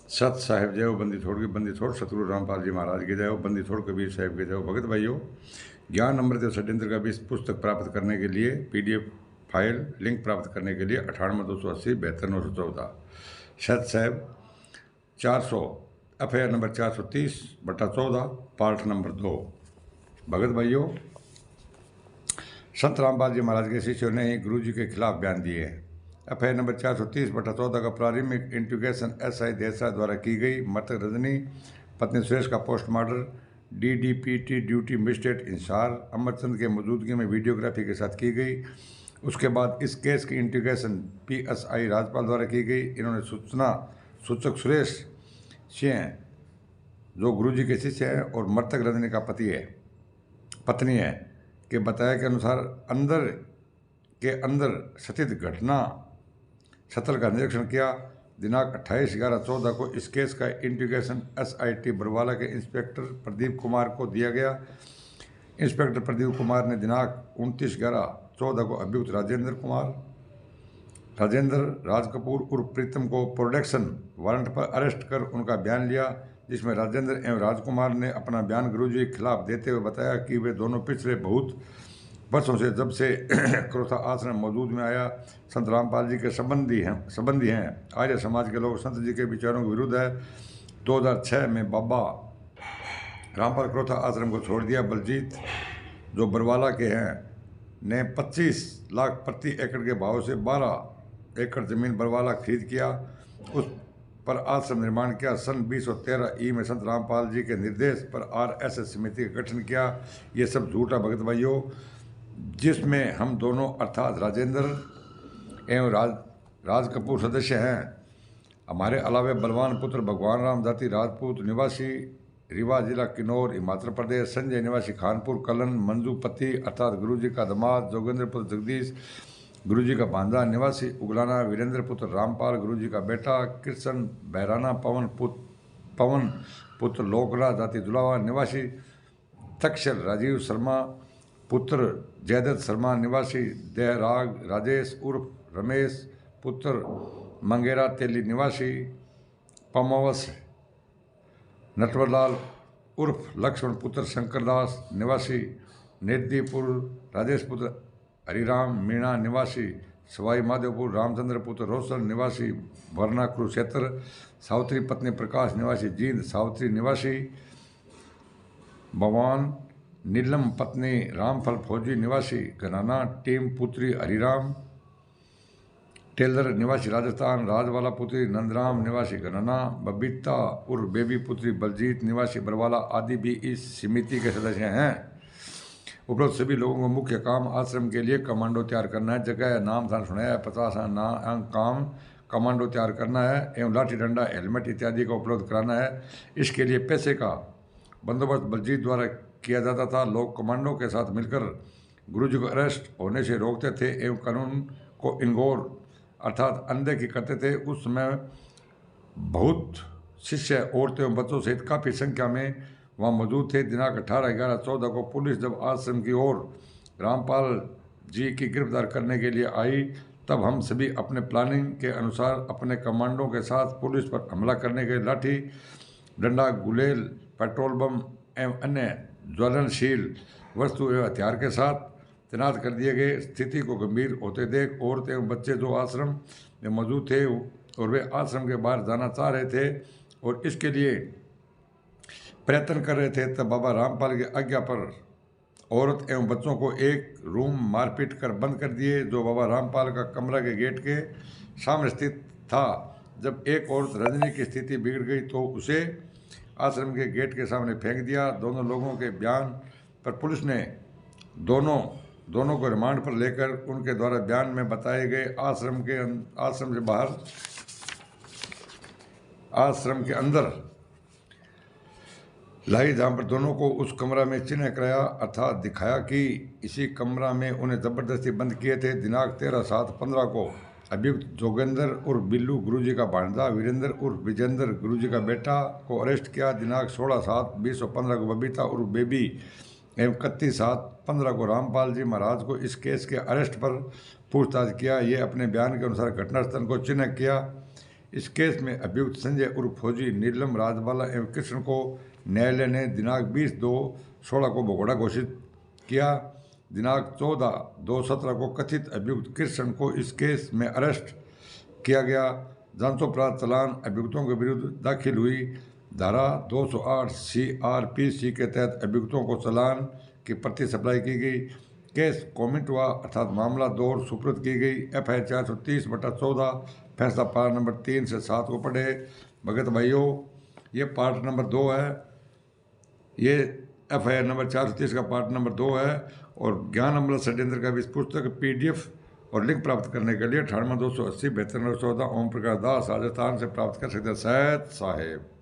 सत साहिब जय हो, बंदी छोड़ के बंदी छोड़ सतगुरु रामपाल जी महाराज के जय हो, बंदी छोड़ कबीर साहिब के जय हो। भगत भाइयों, ज्ञान अमृत और षड्यंत्र का भी इस पुस्तक प्राप्त करने के लिए पीडीएफ फाइल लिंक प्राप्त करने के लिए 98 280 72 914 सत Sahib 400 FIR number 430/14 part number 2। भगत भाइयों, संत रामपाल जी महाराज के शिष्यों ने ही गुरु जी के खिलाफ बयान दिए हैं। FIR नंबर 430/14 का प्रारंभिक इंट्रोगेशन SI देसाई द्वारा की गई। मृतक रजनी पत्नी सुरेश का पोस्टमार्टम DDPT ड्यूटी मजिस्ट्रेट इंसार अमरचंद के मौजूदगी में वीडियोग्राफी के साथ की गई। उसके बाद इस केस की इंट्रोगेशन PSI राजपाल द्वारा की गई। इन्होंने सूचना सूचक सुरेश सिंह, जो गुरुजी के शिष्य हैं और मृतक रजनी का पत्नी है, के बताया के अनुसार अंदर स्थित घटना स्थल का निरीक्षण किया। दिनांक 28/11/14 को इस केस का इंट्रोगेशन SIT बरवाला के इंस्पेक्टर प्रदीप कुमार को दिया गया। इंस्पेक्टर प्रदीप कुमार ने दिनांक 29/11/14 को अभियुक्त राजेंद्र राज कपूर उर्फ प्रीतम को प्रोडक्शन वारंट पर अरेस्ट कर उनका बयान लिया, जिसमें राजेंद्र एवं राजकुमार ने अपना बयान गुरुजी के खिलाफ देते हुए बताया कि वे दोनों पिछले बहुत वर्षों से जब से क्रोथा आश्रम मौजूद में आया संत रामपाल जी के संबंधी हैं। आर्य समाज के लोग संत जी के विचारों के विरुद्ध है। 2006 में बाबा रामपाल क्रोथा आश्रम को छोड़ दिया। बलजीत, जो बरवाला के हैं, ने 25 लाख प्रति एकड़ के भाव से 12 एकड़ जमीन बरवाला खरीद किया। उस पर आश्रम निर्माण किया। सन 2013 में संत रामपाल जी के निर्देश पर RSS समिति का गठन किया। ये सब झूठा भगत भाइयों, जिसमें हम दोनों अर्थात राजेंद्र एवं राज कपूर सदस्य हैं। हमारे अलावा बलवान पुत्र भगवान राम जाति राजपूत निवासी रीवा जिला किन्नौर हिमाचल प्रदेश, संजय निवासी खानपुर कलन, मंजू पति अर्थात गुरुजी का दामाद जोगेंद्र पुत्र जगदीश गुरुजी का भांजा निवासी उगलाना, वीरेंद्र पुत्र रामपाल गुरुजी का बेटा, कृष्ण बहराना, पवन पुत्र लोकराज जाति दुलावा निवासी तक्षल, राजीव शर्मा पुत्र जयदत्त शर्मा निवासी देहराग, राजेश उर्फ रमेश पुत्र मंगेरा तेली निवासी पमावस, नटवरलाल उर्फ लक्ष्मण पुत्र शंकरदास निवासी नेदीपुर, राजेश पुत्र हरिराम मीणा निवासी सवाई माधोपुर, रामचंद्र पुत्र रोशन निवासी वरना कुरुक्षेत्र, सावित्री पत्नी प्रकाश निवासी जींद, सावित्री निवासी भवान, नीलम पत्नी रामफल फौजी निवासी घनाना, टीम पुत्री हरिराम टेलर निवासी राजस्थान, राजवाला पुत्री नंदराम निवासी घनाना, बबीता उर्फ बेबी पुत्री बलजीत निवासी बरवाला आदि भी इस समिति के सदस्य हैं। उपरोक्त सभी लोगों को मुख्य काम आश्रम के लिए कमांडो तैयार करना है। जगह नाम थान सुनाया है। 50 अंक काम कमांडो तैयार करना है एवं लाठी डंडा हेलमेट इत्यादि का उपलब्ध कराना है। इसके लिए पैसे का बंदोबस्त बलजीत द्वारा किया जाता था। लोग कमांडो के साथ मिलकर गुरुजी को अरेस्ट होने से रोकते थे एवं कानून को इग्नोर अर्थात अनदेखी करते थे। उस समय बहुत शिष्य औरतें एवं बच्चों सहित काफ़ी संख्या में वहाँ मौजूद थे। दिनांक 18/11/14 को पुलिस जब आश्रम की ओर रामपाल जी की गिरफ्तार करने के लिए आई, तब हम सभी अपने प्लानिंग के अनुसार अपने कमांडों के साथ पुलिस पर हमला करने के लाठी डंडा, गुलेल, पेट्रोल बम एवं अन्य ज्वलनशील वस्तु एवं हथियार के साथ तैनात कर दिए गए। स्थिति को गंभीर होते देख औरतें एवं बच्चे जो आश्रम में मौजूद थे और वे आश्रम के बाहर जाना चाह रहे थे और इसके लिए प्रयत्न कर रहे थे, तब बाबा रामपाल की आज्ञा पर औरत एवं बच्चों को एक रूम मारपीट कर बंद कर दिए, जो बाबा रामपाल का कमरा के गेट के सामने स्थित था। जब एक औरत रजनी की स्थिति बिगड़ गई तो उसे आश्रम के गेट के सामने फेंक दिया। दोनों लोगों के बयान पर पुलिस ने दोनों को रिमांड पर लेकर उनके द्वारा बयान में बताए गए आश्रम के अंदर लाई, जहाँ पर दोनों को उस कमरा में चिन्ह कराया अर्थात दिखाया कि इसी कमरा में उन्हें जबरदस्ती बंद किए थे। दिनांक 13/7/15 को अभियुक्त जोगेंद्र उर्फ बिल्लू गुरुजी का भांजा, वीरेंद्र उर्फ विजेंद्र गुरुजी का बेटा को अरेस्ट किया। दिनांक 16/7/2015 को बबीता उर्फ बेबी एवं 31/7/15 को रामपाल जी महाराज को इस केस के अरेस्ट पर पूछताछ किया। ये अपने बयान के अनुसार घटनास्थल को चिन्ह किया। इस केस में अभियुक्त संजय उर्फ फौजी नीलम राजबाला एवं कृष्ण को न्यायालय ने दिनांक 20/2/16 को भगोड़ा घोषित किया। दिनांक 14/2/17 को कथित अभियुक्त कृष्ण को इस केस में अरेस्ट किया गया। जांचोपरांत चालान अभियुक्तों के विरुद्ध दाखिल हुई। धारा 208 CRPC के तहत अभियुक्तों को चालान की प्रति सप्लाई की गई। केस कॉमिट हुआ अर्थात मामला दौर सुपुर्द की गई। FIR 430/14 फैसला पार्ट नंबर 3 से 7 को पढ़े। भगत भाइयों, ये पार्ट नंबर 2 है। ये FIR नंबर 430 का पार्ट नंबर 2 है। और ज्ञान अमृत षड्यंत्र का भी इस पुस्तक PDF और लिंक प्राप्त करने के लिए 98 280 72 14 ओम प्रकाश दास राजस्थान से प्राप्त कर सकते हैं। सैयद साहेब।